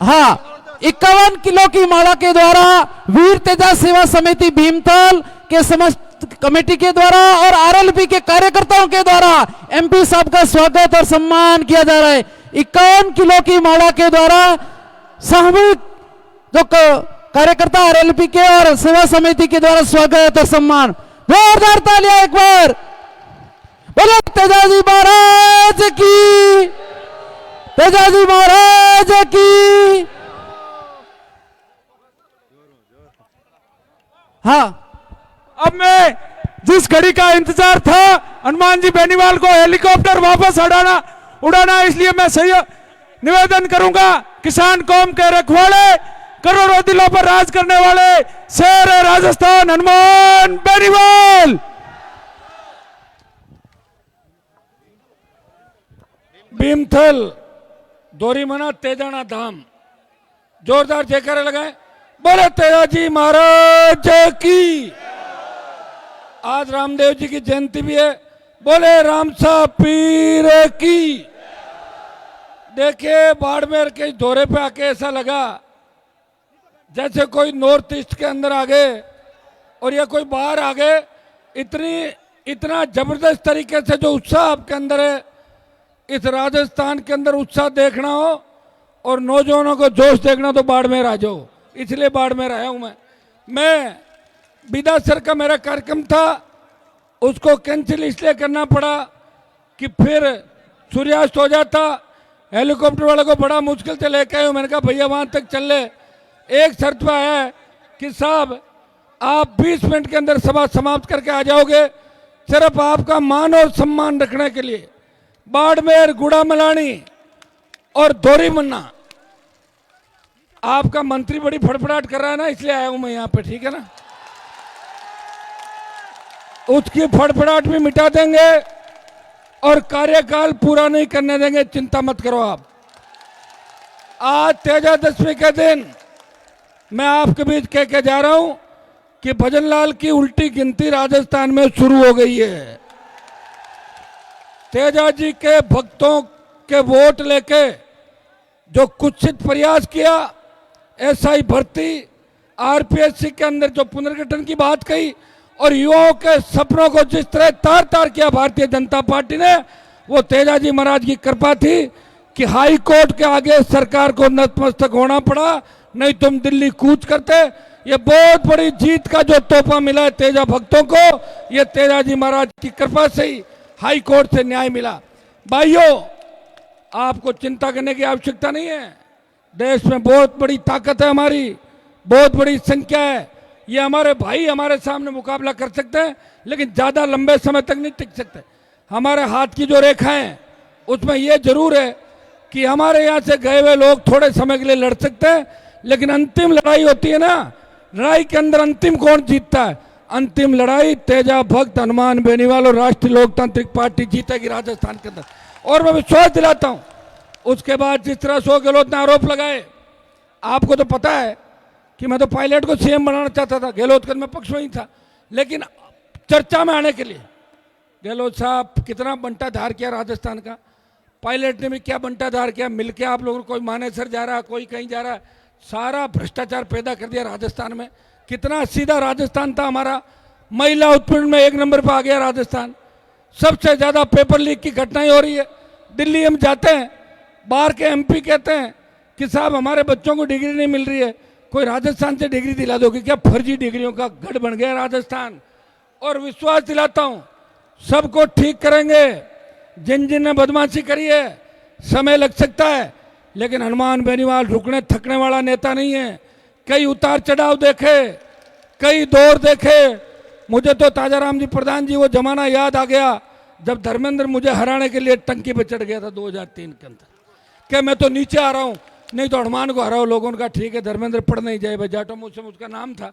हाँ, 51 किलो की माला के द्वारा वीर तेजा सेवा समिति भीमताल के समस्त कमेटी के द्वारा और आरएलपी के कार्यकर्ताओं के द्वारा एमपी साहब का स्वागत और सम्मान किया जा रहा है। 51 किलो की माला के द्वारा सामूहिक जो कार्यकर्ता आरएलपी के और सेवा समिति के द्वारा स्वागत और सम्मान। जोरदार तालियां एक बार बोलो तेजाजी महाराज की, तेजाजी महाराज की। हाँ, अब मैं जिस घड़ी का इंतजार था हनुमान जी बेनीवाल को हेलीकॉप्टर वापस उड़ाना, इसलिए मैं सही निवेदन करूंगा। किसान कौम के रखवाले, करोड़ों दिलों पर राज करने वाले शेर राजस्थान हनुमान बेनीवाल। भीमथल दोरीमना तेजाना धाम, जोरदार जयकारे लगाए। बोले तेजाजी महाराज की। आज रामदेव जी की जयंती भी है, बोले रामसा पीर की। देखिए बाड़मेर के दौरे पे आके ऐसा लगा जैसे कोई नॉर्थ ईस्ट के अंदर आ गए और या कोई बाहर आ गए। इतना जबरदस्त तरीके से जो उत्साह आपके अंदर है, इस राजस्थान के अंदर उत्साह देखना हो और नौजवानों को जोश देखना तो बाड़मेर आ जाओ, इसलिए बाड़मेर आया हूं मैं बिदा सर का मेरा कार्यक्रम था, उसको कैंसिल इसलिए करना पड़ा कि फिर सूर्यास्त हो जाता। हेलीकॉप्टर वाले को बड़ा मुश्किल से लेके आए, मैंने कहा भैया वहां तक चल ले। एक शर्त पे आया है कि साहब आप 20 मिनट के अंदर सभा समाप्त करके आ जाओगे, सिर्फ आपका मान और सम्मान रखने के लिए। बाड़मेर, गुड़ामलानी और दोरीमन्ना, आपका मंत्री बड़ी फड़फड़ाहट कर रहा है ना, इसलिए आया हूं मैं यहाँ पे, ठीक है ना। उसकी फड़फड़ाहट भी मिटा देंगे और कार्यकाल पूरा नहीं करने देंगे, चिंता मत करो आप। आज तेजादशमी के दिन मैं आपके बीच कह के जा रहा हूं कि भजनलाल की उल्टी गिनती राजस्थान में शुरू हो गई है। तेजाजी के भक्तों के वोट लेके जो कुत्सित प्रयास किया, एसआई भर्ती, आरपीएससी के अंदर जो पुनर्गठन की बात कही और युवाओं के सपनों को जिस तरह तार तार किया भारतीय जनता पार्टी ने, वो तेजाजी महाराज की कृपा थी कि हाई कोर्ट के आगे सरकार को नतमस्तक होना पड़ा, नहीं तुम दिल्ली कूच करते। ये बहुत बड़ी जीत का जो तोहफा मिला है तेजा भक्तों को, ये तेजाजी महाराज की कृपा से ही हाई कोर्ट से न्याय मिला। भाइयों, आपको चिंता करने की आवश्यकता नहीं है। देश में बहुत बड़ी ताकत है हमारी, बहुत बड़ी संख्या है। ये हमारे भाई हमारे सामने मुकाबला कर सकते हैं, लेकिन ज्यादा लंबे समय तक नहीं टिक सकते। हमारे हाथ की जो रेखा है उसमें यह जरूर है कि हमारे यहाँ से गए हुए लोग थोड़े समय के लिए लड़ सकते हैं, लेकिन अंतिम लड़ाई होती है ना, लड़ाई के अंदर अंतिम कौन जीतता है? अंतिम लड़ाई तेजा भक्त हनुमान बेनीवाल और राष्ट्रीय लोकतांत्रिक पार्टी जीतेगी राजस्थान के अंदर, और मैं विश्वास दिलाता हूं। उसके बाद जिस तरह अशोक गहलोत ने आरोप लगाए, आपको तो पता है कि मैं तो पायलट को सीएम बनाना चाहता था, गहलोत का मैं पक्ष में ही था, लेकिन चर्चा में आने के लिए गहलोत साहब कितना बंटाधार किया राजस्थान का, पायलट ने भी क्या बंटाधार किया, मिलके आप लोगों को, कोई मानेसर जा रहा है, कोई कहीं जा रहा है, सारा भ्रष्टाचार पैदा कर दिया राजस्थान में। कितना सीधा राजस्थान था हमारा, महिला उत्पीड़न में 1 नंबर पर आ गया राजस्थान। सबसे ज्यादा पेपर लीक की घटनाएं हो रही है। दिल्ली हम जाते हैं, बाहर के एमपी कहते हैं कि साहब हमारे बच्चों को डिग्री नहीं मिल रही है, कोई राजस्थान से डिग्री दिला दोगे क्या? फर्जी डिग्रियों का गढ़ बन गया राजस्थान। और विश्वास दिलाता हूं सबको ठीक करेंगे। जिन जिन ने बदमाशी करी है, समय लग सकता है, लेकिन हनुमान बेनीवाल रुकने थकने वाला नेता नहीं है। कई उतार चढ़ाव देखे, कई दौर देखे। मुझे तो ताजाराम जी प्रधान जी वो जमाना याद आ गया जब धर्मेंद्र मुझे हराने के लिए टंकी पे चढ़ गया था 2003 के अंदर, कि मैं तो नीचे आ रहा हूं, नहीं तो हनुमान को हराओ। लोगों का ठीक है धर्मेंद्र पढ़ नहीं जाए भाई, जाटो मुझसे उसका नाम था,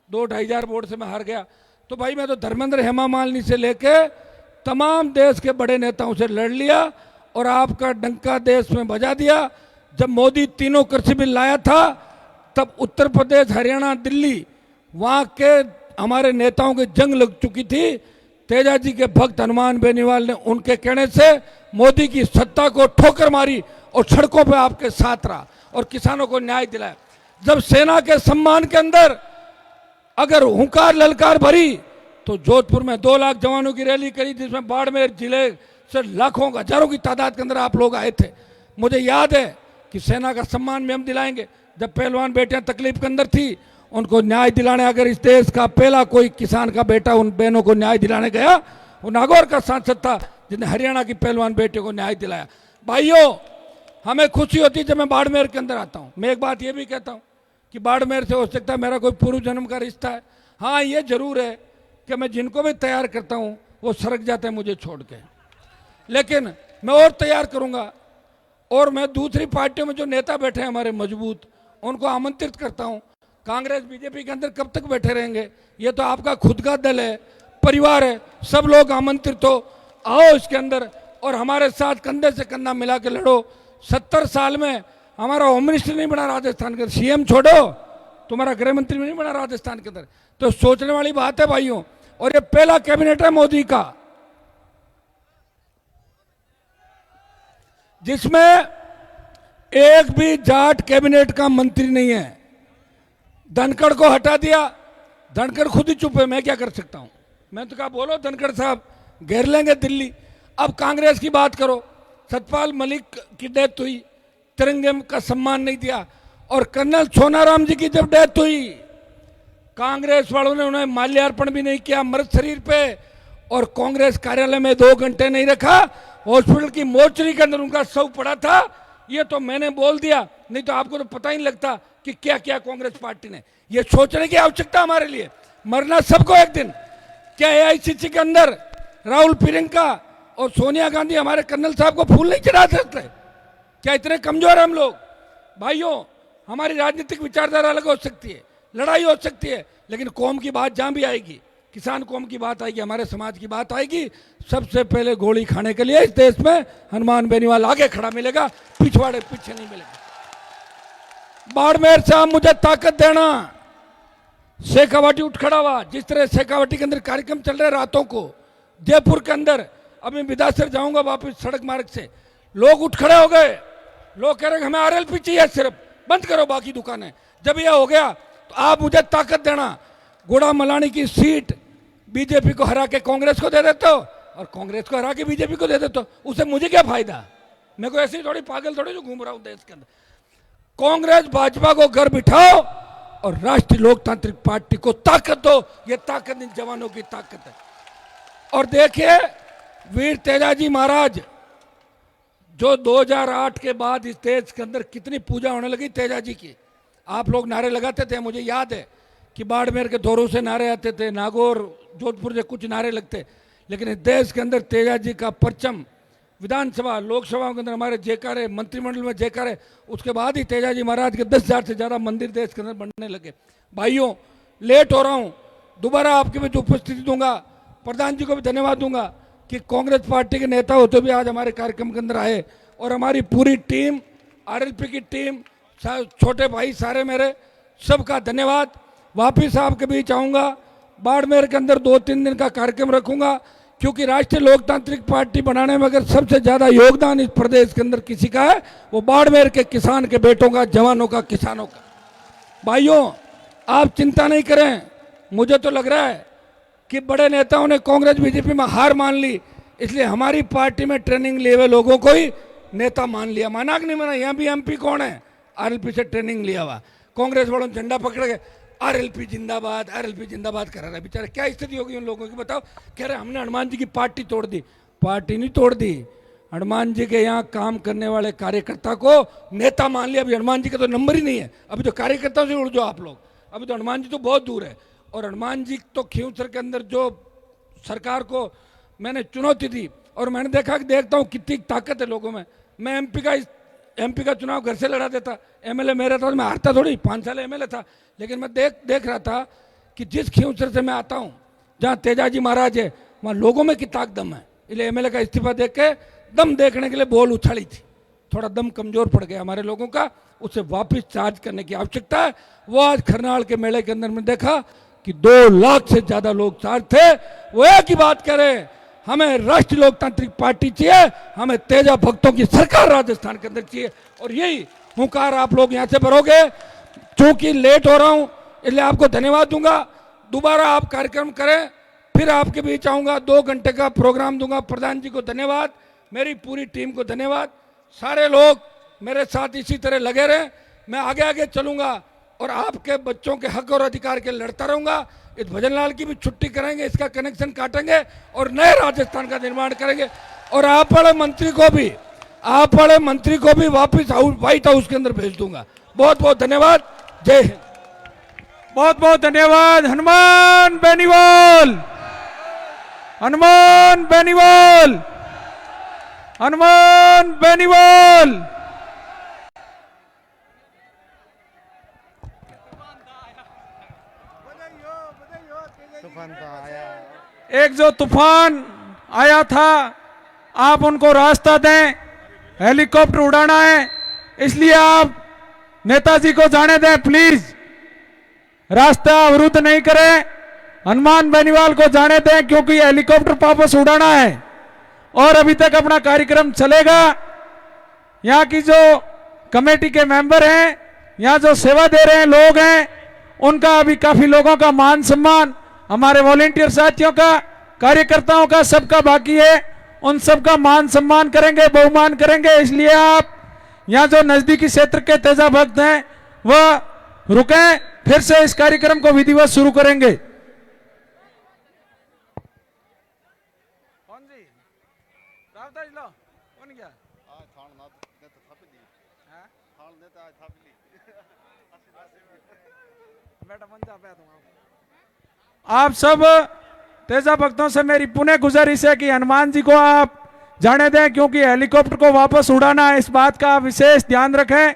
2-2,500 वोट से मैं हार गया। तो भाई मैं तो धर्मेंद्र, हेमा मालिनी से लेके तमाम देश के बड़े नेताओं से लड़ लिया और आपका डंका देश में बजा दिया। जब मोदी 3 कृषि बिल लाया था, तब उत्तर प्रदेश, हरियाणा, दिल्ली, वहां के हमारे नेताओं की जंग लग चुकी थी। तेजाजी के भक्त हनुमान बेनीवाल ने उनके कहने से मोदी की सत्ता को ठोकर मारी और सड़कों पे आपके साथ रहा। और किसानों को न्याय दिलाया। जब सेना के सम्मान के अंदर अगर हुंकार ललकार भरी तो जोधपुर में 2 लाख जवानों की रैली करी, जिसमें बाड़मेर जिले से लाखों हजारों की तादाद के अंदर आप लोग आए थे। मुझे याद है कि सेना का सम्मान भी हम दिलाएंगे। जब पहलवान बेटियां तकलीफ के अंदर थी, उनको न्याय दिलाने अगर इस देश का पहला कोई किसान का बेटा उन बहनों को न्याय दिलाने गया, वो नागौर का सांसद था जिसने हरियाणा की पहलवान बेटे को न्याय दिलाया। भाइयों, हमें खुशी होती है जब मैं बाड़मेर के अंदर आता हूं। मैं एक बात ये भी कहता हूं कि बाड़मेर से हो सकता है मेरा कोई पूर्व जन्म का रिश्ता है। हाँ, ये जरूर है कि मैं जिनको भी तैयार करता हूं वो सरक जाते हैं मुझे छोड़ के, लेकिन मैं और तैयार करूंगा। और मैं दूसरी पार्टियों में जो नेता बैठे हैं हमारे मजबूत, उनको आमंत्रित करता हूं। कांग्रेस बीजेपी के अंदर कब तक बैठे रहेंगे? ये तो आपका खुद का दल है, परिवार है, सब लोग आमंत्रित हो, आओ इसके अंदर और हमारे साथ कंधे से कंधा मिला के लड़ो। 70 साल में हमारा होम मिनिस्टर नहीं बना राजस्थान के अंदर, सीएम छोड़ो, तुम्हारा गृह मंत्री नहीं बना राजस्थान के अंदर, तो सोचने वाली बात है भाइयों। और ये पहला कैबिनेट है मोदी का जिसमें एक भी जाट कैबिनेट का मंत्री नहीं है। धनखड़ को हटा दिया, धनखड़ खुद ही चुप है, मैं क्या कर सकता हूं। मैं तो कहा बोलो धनखड़ साहब, घेर लेंगे दिल्ली। अब कांग्रेस की बात करो, सतपाल मलिक की डेथ हुई, तिरंगे का सम्मान नहीं दिया, और कर्नल सोनाराम जी की जब डेथ हुई, कांग्रेस वालों ने उन्हें माल्यार्पण भी नहीं किया मृत शरीर पे, और कांग्रेस कार्यालय में 2 घंटे नहीं रखा। हॉस्पिटल की मोर्चरी के अंदर उनका शव पड़ा था। ये तो मैंने बोल दिया, नहीं तो आपको तो पता ही नहीं लगता कि क्या क्या कांग्रेस पार्टी ने। ये सोचने की आवश्यकता हमारे लिए, मरना सबको एक दिन। क्या एआईसीसी के अंदर राहुल प्रियंका और सोनिया गांधी हमारे कर्नल साहब को फूल नहीं चढ़ा सकते? क्या इतने कमजोर हैं हम लोग? भाइयों, हमारी राजनीतिक विचारधारा अलग हो सकती है, लड़ाई हो सकती है, लेकिन कौम की बात जहां भी आएगी, किसान कौम की बात आएगी, हमारे समाज की बात आएगी, सबसे पहले गोली खाने के लिए इस देश में हनुमान बेनीवाल आगे खड़ा मिलेगा, पिछवाड़े पीछे नहीं मिलेगा। बाड़मेर से आप मुझे ताकत देना। शेखावाटी उठ खड़ा हुआ, जिस तरह शेखावाटी के अंदर कार्यक्रम चल रहे रातों को, जयपुर के अंदर, अब मैं विदासर जाऊंगा वापस सड़क मार्ग से, लोग उठ खड़े हो गए। लोग कह रहे हैं हमें आरएलपी चाहिए, सिर्फ बंद करो बाकी दुकानें। जब यह हो गया तो आप मुझे ताकत देना। गुड़ा मलानी की सीट बीजेपी को हरा के कांग्रेस को दे देते हो, और कांग्रेस को हरा के बीजेपी को दे देते हो, उससे मुझे क्या फायदा? मैं कोई ऐसी थोड़ी पागल थोड़ी जो घूम रहा हूं देश के अंदर। कांग्रेस भाजपा को घर बिठाओ और राष्ट्रीय लोकतांत्रिक पार्टी को ताकत दो। ये ताकत इन जवानों की ताकत है। और देखिए, वीर तेजाजी महाराज जो 2008 के बाद इस देश के अंदर कितनी पूजा होने लगी तेजाजी की। आप लोग नारे लगाते थे, मुझे याद है कि बाड़मेर के दौरों से नारे आते थे, नागौर जोधपुर से कुछ नारे लगते, लेकिन इस देश के अंदर तेजाजी का परचम विधानसभा लोकसभा के अंदर हमारे जयकारे, मंत्रिमंडल में जयकारे, उसके बाद ही तेजाजी महाराज के 10,000 से ज्यादा मंदिर देश के अंदर बनने लगे। भाइयों, लेट हो रहा हूं, दोबारा आपके बीच उपस्थिति दूंगा। प्रधान जी को भी धन्यवाद दूंगा कि कांग्रेस पार्टी के नेता होते भी आज हमारे कार्यक्रम के अंदर आए, और हमारी पूरी टीम, आरएलपी की टीम, छोटे भाई सारे मेरे, सबका धन्यवाद। वापिस आपके बीच आऊंगा, बाड़मेर के अंदर 2-3 दिन का कार्यक्रम रखूंगा, क्योंकि राष्ट्रीय लोकतांत्रिक पार्टी बनाने में अगर सबसे ज्यादा योगदान इस प्रदेश के अंदर किसी का है, वो बाड़मेर के किसान के बेटों का, जवानों का, किसानों का। भाइयों, आप चिंता नहीं करें। मुझे तो लग रहा है कि बड़े नेताओं ने कांग्रेस बीजेपी में हार मान ली, इसलिए हमारी पार्टी में ट्रेनिंग लिए हुए लोगों को ही नेता मान लिया। माना कि नहीं माना? यहाँ भी एमपी कौन है? आरएलपी से ट्रेनिंग लिया हुआ। कांग्रेस वालों ने झंडा पकड़ के आरएलपी जिंदाबाद, आरएलपी जिंदाबाद कर रहा है। बेचारे क्या स्थिति होगी उन लोगों की बताओ। कह रहे हमने हनुमान जी की पार्टी तोड़ दी। पार्टी नहीं तोड़ दी, हनुमान जी के यहाँ काम करने वाले कार्यकर्ता को नेता मान लिया। अभी हनुमान जी का तो नंबर ही नहीं है, अभी तो कार्यकर्ताओं से उड़ जाओ आप लोग। अभी तो हनुमान जी तो बहुत दूर है। और हनुमान जी तो खींवसर के अंदर जो सरकार को मैंने चुनौती दी, और मैंने देखता हूँ कितनी ताकत है लोगों में। मैं एमपी का चुनाव घर से लड़ा देता, एमएलए मेरा था, मैं हारता थोड़ी, 5 साल एमएलए था, लेकिन मैं देख रहा था कि जिस खींवसर से मैं आता हूँ, जहाँ तेजाजी महाराज है, वहाँ लोगों में कितना दम है। इसलिए एमएलए का इस्तीफा देख के दम देखने के लिए बॉल उछाली थी, थोड़ा दम कमजोर पड़ गया हमारे लोगों का, उसे वापस चार्ज करने की आवश्यकता है। वो आज खरनाल के मेले के अंदर में देखा कि 2 लाख से ज्यादा लोग चार्ज थे। वो एक ही बात करें, हमें राष्ट्रीय लोकतांत्रिक पार्टी चाहिए, हमें तेजा भक्तों की सरकार राजस्थान के अंदर चाहिए, और यही हुंकार आप लोग यहाँ से भरोगे। चूंकि लेट हो रहा हूं इसलिए आपको धन्यवाद दूंगा। दोबारा आप कार्यक्रम करें, फिर आपके बीच आऊंगा, 2 घंटे का प्रोग्राम दूंगा। प्रधान जी को धन्यवाद, मेरी पूरी टीम को धन्यवाद। सारे लोग मेरे साथ इसी तरह लगे रहें, मैं आगे आगे चलूंगा और आपके बच्चों के हक और अधिकार के लड़ता रहूंगा। इस भजनलाल की भी छुट्टी कराएंगे, इसका कनेक्शन काटेंगे और नए राजस्थान का निर्माण करेंगे। और आप वाले मंत्री को भी वापस व्हाइट हाउस के अंदर भेज दूंगा। बहुत बहुत धन्यवाद। जय हिंद। बहुत बहुत धन्यवाद। हनुमान बेनीवाल, हनुमान बेनीवाल, हनुमान बेनीवाल। एक जो तूफान आया था, आप उनको रास्ता दें, हेलीकॉप्टर उड़ाना है, इसलिए आप नेताजी को जाने दें प्लीज, रास्ता अवरुद्ध नहीं करें। हनुमान बेनीवाल को जाने दें क्योंकि हेलीकॉप्टर वापस उड़ाना है और अभी तक अपना कार्यक्रम चलेगा। यहाँ की जो कमेटी के मेंबर हैं, यहाँ जो सेवा दे रहे हैं लोग हैं, उनका अभी काफी लोगों का मान सम्मान, हमारे वॉलेंटियर साथियों का, कार्यकर्ताओं का, सबका बाकी है। उन सबका मान सम्मान करेंगे, बहुमान करेंगे। इसलिए आप यहाँ जो नजदीकी क्षेत्र के तेजा भक्त हैं वह रुकें, फिर से इस कार्यक्रम को विधिवत शुरू करेंगे। कौन जी? कौन गया? आप सब तेजा भक्तों से मेरी पुनः गुजारिश है कि हनुमान जी को आप जाने दें क्योंकि हेलीकॉप्टर को वापस उड़ाना है, इस बात का आप विशेष ध्यान रखें।